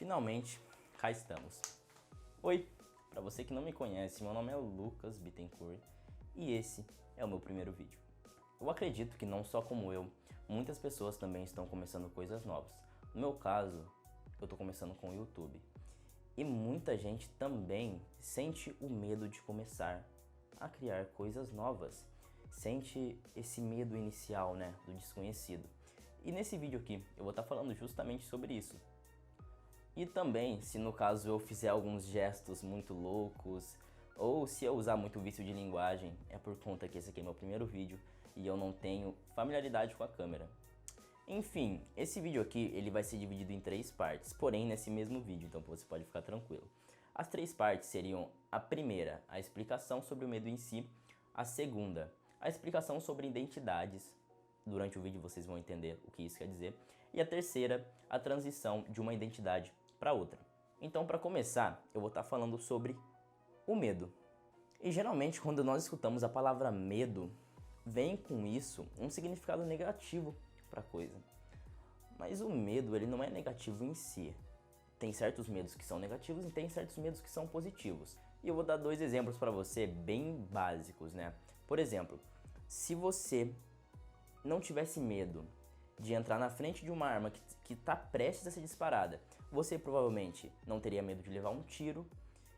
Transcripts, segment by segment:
finalmente, cá estamos. Oi, para você que não me conhece, meu nome é Lucas Bittencourt e esse é o meu primeiro vídeo. Eu acredito que não só como eu, muitas pessoas também estão começando coisas novas. No meu caso, eu estou começando com o YouTube. E muita gente também sente o medo de começar a criar coisas novas. Sente esse medo inicial, né, do desconhecido. E nesse vídeo aqui eu vou estar falando justamente sobre isso. E também, se no caso eu fizer alguns gestos muito loucos, ou se eu usar muito vício de linguagem, é por conta que esse aqui é meu primeiro vídeo e eu não tenho familiaridade com a câmera. Enfim, esse vídeo aqui ele vai ser dividido em 3 partes, porém nesse mesmo vídeo, então você pode ficar tranquilo. As 3 partes seriam: a primeira, a explicação sobre o medo em si; a segunda, a explicação sobre identidades. Durante o vídeo vocês vão entender o que isso quer dizer. E a terceira, a transição de uma identidade para outra. Então, para começar, eu vou estar falando sobre o medo. E geralmente quando nós escutamos a palavra medo, vem com isso um significado negativo para a coisa. Mas o medo, ele não é negativo em si. Tem certos medos que são negativos e tem certos medos que são positivos. E eu vou dar 2 exemplos para você bem básicos, né? Por exemplo, se você não tivesse medo de entrar na frente de uma arma que está prestes a ser disparada, você provavelmente não teria medo de levar um tiro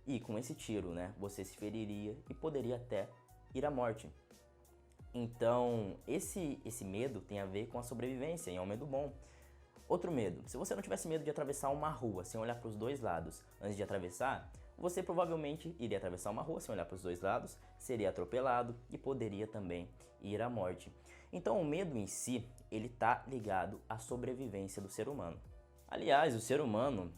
e com esse tiro, né, você se feriria e poderia até ir à morte. Então, esse medo tem a ver com a sobrevivência e é um medo bom. Outro medo: se você não tivesse medo de atravessar uma rua sem olhar para os 2 lados antes de atravessar, você provavelmente iria atravessar uma rua sem olhar para os 2 lados, seria atropelado e poderia também ir à morte. Então o medo em si, ele tá ligado à sobrevivência do ser humano. Aliás, o ser humano,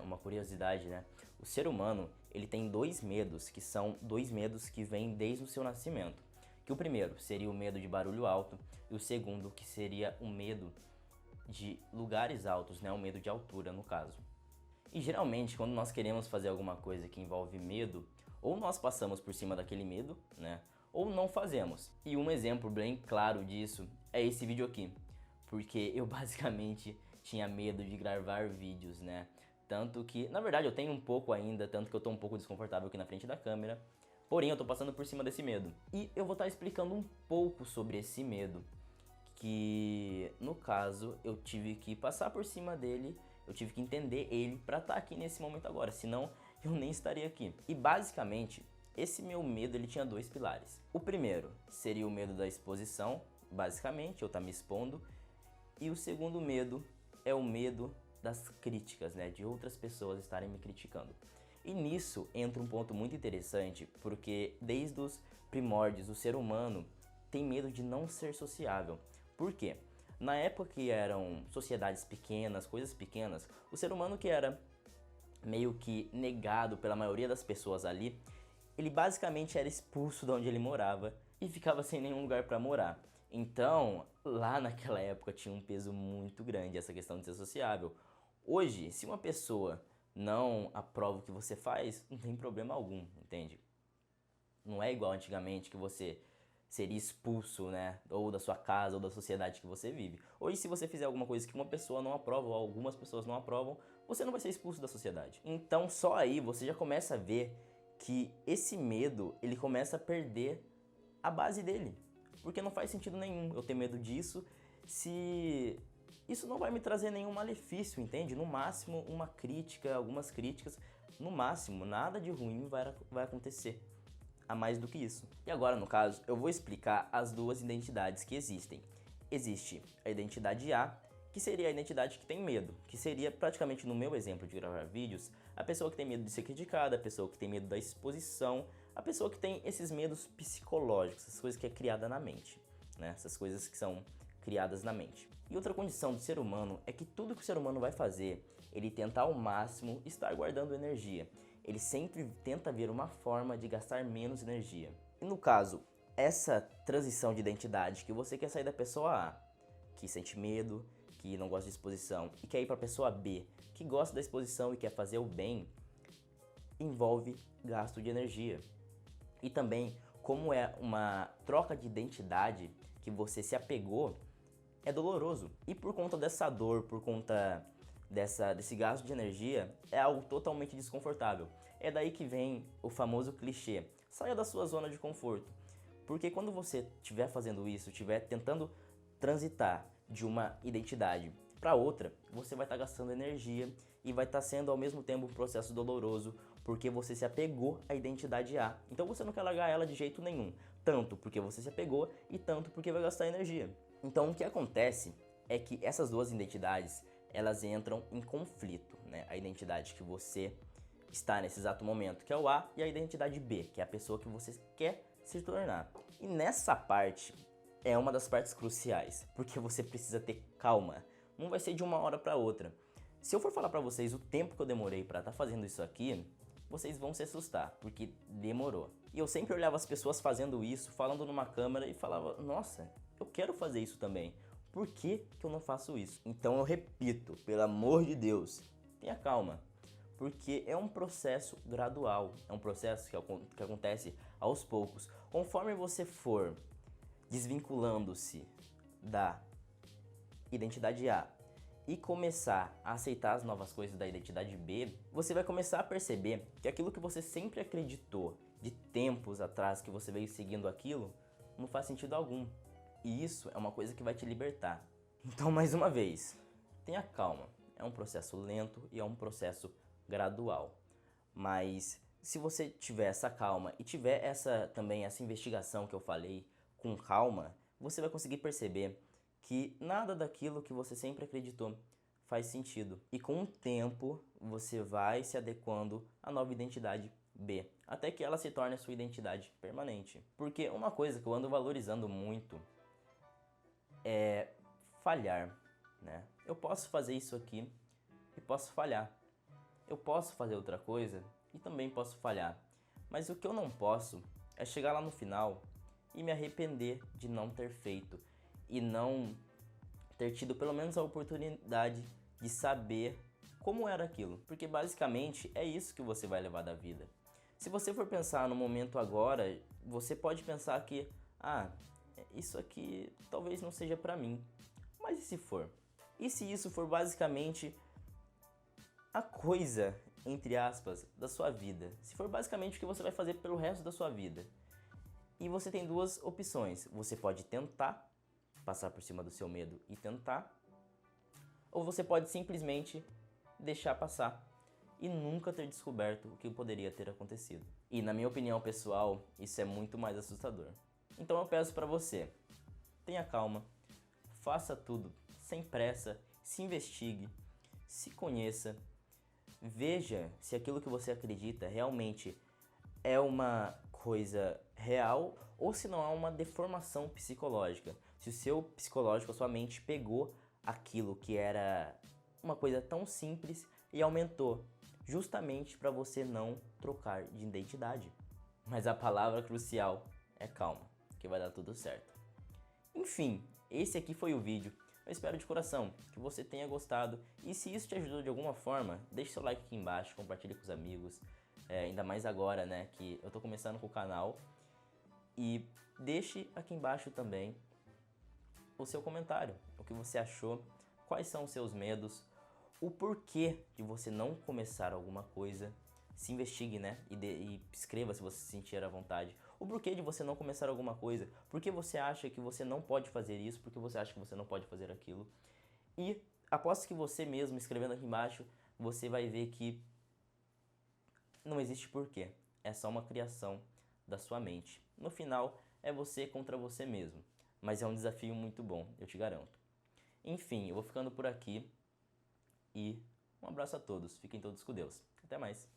uma curiosidade, né? O ser humano, ele tem 2 medos, que são 2 medos que vêm desde o seu nascimento. Que o primeiro seria o medo de barulho alto e o segundo que seria o medo de lugares altos, né? O medo de altura, no caso. E geralmente, quando nós queremos fazer alguma coisa que envolve medo, ou nós passamos por cima daquele medo, né? Ou não fazemos. E um exemplo bem claro disso é esse vídeo aqui. Porque eu basicamente tinha medo de gravar vídeos, né? Tanto que, na verdade, eu tenho um pouco ainda, tanto que eu tô um pouco desconfortável aqui na frente da câmera. Porém, eu tô passando por cima desse medo. E eu vou estar explicando um pouco sobre esse medo. Que, no caso, eu tive que passar por cima dele, eu tive que entender ele pra estar aqui nesse momento agora, senão eu nem estaria aqui. E basicamente, esse meu medo, ele tinha 2 pilares. O primeiro seria o medo da exposição, basicamente, eu estar me expondo. E o segundo medo é o medo das críticas, né, de outras pessoas estarem me criticando. E nisso entra um ponto muito interessante, porque desde os primórdios o ser humano tem medo de não ser sociável. Por quê? Na época que eram sociedades pequenas, coisas pequenas, o ser humano que era meio que negado pela maioria das pessoas ali, ele basicamente era expulso de onde ele morava e ficava sem nenhum lugar para morar. Então, lá naquela época tinha um peso muito grande essa questão de ser sociável. Hoje, se uma pessoa não aprova o que você faz, não tem problema algum, entende? Não é igual antigamente que você seria expulso, né, ou da sua casa ou da sociedade que você vive. Hoje, se você fizer alguma coisa que uma pessoa não aprova ou algumas pessoas não aprovam, você não vai ser expulso da sociedade. Então, só aí você já começa a ver que esse medo, ele começa a perder a base dele. Porque não faz sentido nenhum eu ter medo disso se isso não vai me trazer nenhum malefício, entende? No máximo uma crítica, algumas críticas, no máximo nada de ruim vai acontecer a mais do que isso. E agora, no caso, eu vou explicar as 2 identidades que existem. Existe a identidade A, que seria a identidade que tem medo, que seria praticamente, no meu exemplo de gravar vídeos, a pessoa que tem medo de ser criticada, a pessoa que tem medo da exposição, a pessoa que tem esses medos psicológicos, essas coisas que é criada na mente, né? Essas coisas que são criadas na mente. E outra condição do ser humano é que tudo que o ser humano vai fazer, ele tenta ao máximo estar guardando energia. Ele sempre tenta ver uma forma de gastar menos energia. E no caso, essa transição de identidade que você quer sair da pessoa A, que sente medo, que não gosta de exposição, e quer ir para a pessoa B, que gosta da exposição e quer fazer o bem, envolve gasto de energia. E também, como é uma troca de identidade que você se apegou, é doloroso. E por conta dessa dor, por conta desse gasto de energia é algo totalmente desconfortável. É daí que vem o famoso clichê: saia da sua zona de conforto. Porque quando você estiver fazendo isso, estiver tentando transitar de uma identidade para outra, você vai estar gastando energia e vai estar sendo ao mesmo tempo um processo doloroso, porque você se apegou à identidade A. Então você não quer largar ela de jeito nenhum, tanto porque você se apegou e tanto porque vai gastar energia. Então o que acontece é que essas duas identidades, elas entram em conflito, né? A identidade que você está nesse exato momento, que é o A, e a identidade B, que é a pessoa que você quer se tornar. E nessa parte é uma das partes cruciais, porque você precisa ter calma. Não vai ser de uma hora para outra. Se eu for falar para vocês o tempo que eu demorei para estar fazendo isso aqui, vocês vão se assustar, porque demorou. E eu sempre olhava as pessoas fazendo isso, falando numa câmera e falava: nossa, eu quero fazer isso também. Por que eu não faço isso? Então eu repito, pelo amor de Deus, tenha calma. Porque é um processo gradual, é um processo que acontece aos poucos. Conforme você for desvinculando-se da identidade A e começar a aceitar as novas coisas da identidade B, você vai começar a perceber que aquilo que você sempre acreditou de tempos atrás, que você veio seguindo aquilo, não faz sentido algum. E isso é uma coisa que vai te libertar. Então, mais uma vez, tenha calma. É um processo lento e é um processo gradual. Mas se você tiver essa calma e tiver também essa investigação que eu falei com calma, você vai conseguir perceber que nada daquilo que você sempre acreditou faz sentido. E com o tempo, você vai se adequando à nova identidade B, até que ela se torne a sua identidade permanente. Porque uma coisa que eu ando valorizando muito é falhar, né? Eu posso fazer isso aqui e posso falhar. Eu posso fazer outra coisa e também posso falhar. Mas o que eu não posso é chegar lá no final e me arrepender de não ter feito e não ter tido pelo menos a oportunidade de saber como era aquilo. Porque basicamente é isso que você vai levar da vida. Se você for pensar no momento agora, você pode pensar que, isso aqui talvez não seja pra mim. Mas e se for? E se isso for basicamente a coisa, entre aspas, da sua vida? Se for basicamente o que você vai fazer pelo resto da sua vida. E você tem duas opções. Você pode tentar passar por cima do seu medo e tentar, ou você pode simplesmente deixar passar e nunca ter descoberto o que poderia ter acontecido. E na minha opinião pessoal, isso é muito mais assustador. Então eu peço pra você, tenha calma, faça tudo sem pressa, se investigue, se conheça, veja se aquilo que você acredita realmente é uma coisa real ou se não é uma deformação psicológica. Se o seu psicológico, a sua mente pegou aquilo que era uma coisa tão simples e aumentou, justamente para você não trocar de identidade. Mas a palavra crucial é calma, que vai dar tudo certo. Enfim, esse aqui foi o vídeo. Eu espero de coração que você tenha gostado e se isso te ajudou de alguma forma, deixe seu like aqui embaixo, compartilhe com os amigos, ainda mais agora, né, que eu tô começando com o canal. E deixe aqui embaixo também o seu comentário, o que você achou, quais são os seus medos, o porquê de você não começar alguma coisa. Se investigue, né, e escreva se você se sentir à vontade. O porquê de você não começar alguma coisa, por que você acha que você não pode fazer isso, por que você acha que você não pode fazer aquilo. E aposto que você mesmo, escrevendo aqui embaixo, você vai ver que não existe porquê, é só uma criação da sua mente. No final, é você contra você mesmo, mas é um desafio muito bom, eu te garanto. Enfim, eu vou ficando por aqui e um abraço a todos, fiquem todos com Deus. Até mais.